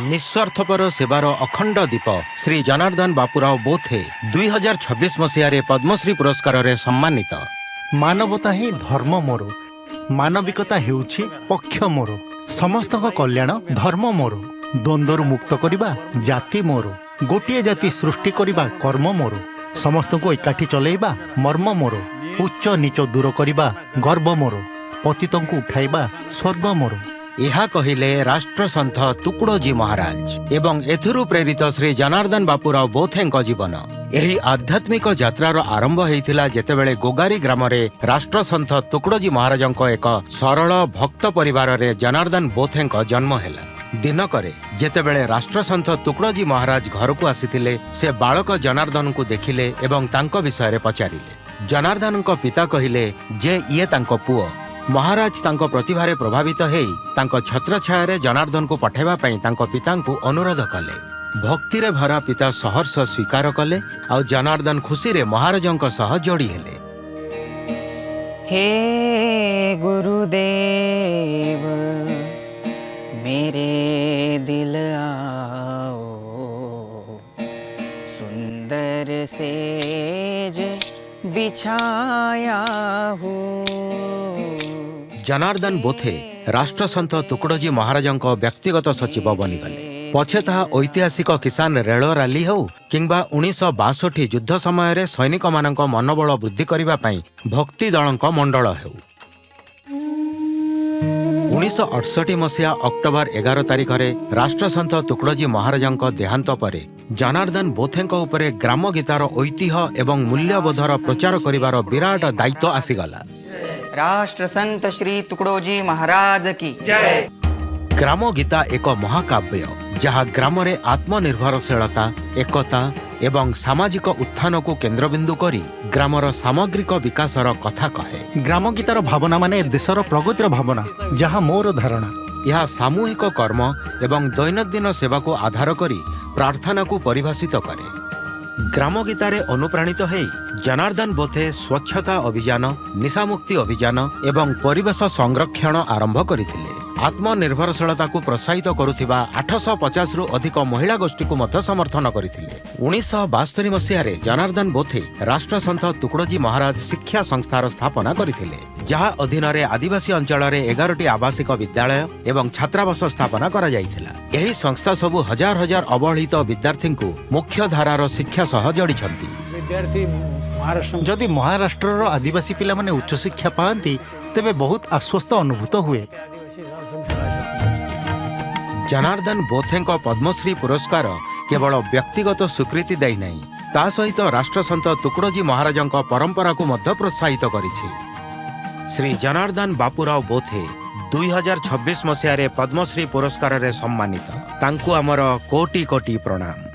निस्वार्थपर सेवार अखंड दीप श्री जनार्दन बापूराव बोथे 2026 मसीह पद्मश्री पुरस्कार रे सम्मानित। मानवता ही धर्म मोर, मानविकता हेउछि पक्ष मोर, समस्त कल्याण धर्म मोर, द्वंद्वरु मुक्त करिबा जाति मोर, गोटिए जाति सृष्टि करिबा कर्म मोर, समस्त को एकाठी चलेइबा मर्म मोर, उच्च नीच दूर करिबा गर्व मोर, पतितंकु उठाइबा स्वर्ग मोर। यह कहिले राष्ट्रसंत तुकडोजी महाराज एवं एथुरु प्रेरित श्री जनार्दन बापूराव बोथेଙ୍କ जीवन। एही आध्यात्मिक यात्रार आरंभ होइथिला जेतेबेले गोगारी ग्राम रे राष्ट्रसंत तुकडोजी महाराजଙ୍କ एक सरल भक्त परिवार रे जनार्दन बोथेଙ୍କ जन्म हेला। दिनकरे जेतेबेले राष्ट्रसंत तुकडोजी महाराज घर को आसीथिले से बालक जनार्दन को देखिले एवं तांको विषय पचारिले। जनार्दनଙ୍କ पिता कहिले जे ये तांको पुओ। महाराज तांको प्रतिभारे प्रभावित हेई तांको छत्रछाया जनार्दन को पठेबा पई तांको पितांकु अनुरोध कले। भक्तिरे भरा पिता सहर्ष स्वीकार कले और जनार्दन खुशी रे महाराजंक सह जोड़ी हेले। हे गुरुदेव मेरे दिल आओ, सुंदर सेज बिछाया हो। जनार्दन बोथे राष्ट्रसंत तुकडोजी महाराजंक व्यक्तिगत सचिव बनिगले। पछे ताहा ऐतिहासिक किसान रेल रैली हो किंबा 1962 युद्ध समय रे सैनिक मानक मनोबल वृद्धि करने भक्ति दलक मंडल हो। 1968 मसीहा अक्टोबर 11 तारिख रे राष्ट्रसंत तुकडोजी महाराजंक देहांत परे जनार्दन बोथेଙ୍କ उपरे ग्राम गीतार ऐतिह्य एवं मूल्यबोधर प्रचार करिवार विराट दायित्व आसीगला। राष्ट्र संत श्री तुकडोजी महाराज की जय। ग्राम गीता एक महाकाव्य जहाँ ग्राम रे आत्मनिर्भरशीलता, एकता एवं सामाजिक उत्थान को केन्द्रबिंदु करी ग्रामर सामग्रिक विकासर कथा कहे। ग्राम गीतार भावना माने देशर प्रगतिर भावना, जहाँ मोर धारणा। यह सामूहिक कर्म एवं दैनंदिन सेवा को आधार करी प्रार्थना को परिभाषित करे। ग्राम गीतारे अनुप्राणित है जनार्दन बोथे स्वच्छता अभियान, निशामुक्ति अभियान एवं परिवेश संरक्षण आरंभ करथिले। आत्मनिर्भरशीलता को प्रोत्साहित करुथिबा 850 रु अधिक महिला गोष्ठी को मध्य समर्थन करथिले। 1972 मसीह जनार्दन बोथे राष्ट्रसंत तुकडोजी महाराज शिक्षा संस्थार स्थापना करथिले, जहाँ अधीन रे आदिवासी अंचल रे 11टी आवासिक विद्यालय एवं छात्रावास स्थापना करा जायथिला। एही संस्था सबु हजार हजार अवहेलित विद्यार्थी को मुख्य धारार शिक्षा सह जोड़िछंती। जदि महाराष्ट्र आदिवासी पिला माने उच्च शिक्षा पाती तेबे बहुत आश्वस्त अनुभूत हुए। जनार्दन बोथेଙ୍କ पद्मश्री पुरस्कार केवल व्यक्तिगत स्वीकृति देई नहीं, ता सहित राष्ट्रसंत तुकडोजी महाराजंक परंपरा को मध्य प्रोत्साहित करिछि। श्री जनार्दन बापूराव बोथे 2026 मसीह पद्मश्री पुरस्कार रे सम्मानित। तांकु आमर कोटि कोटि प्रणाम।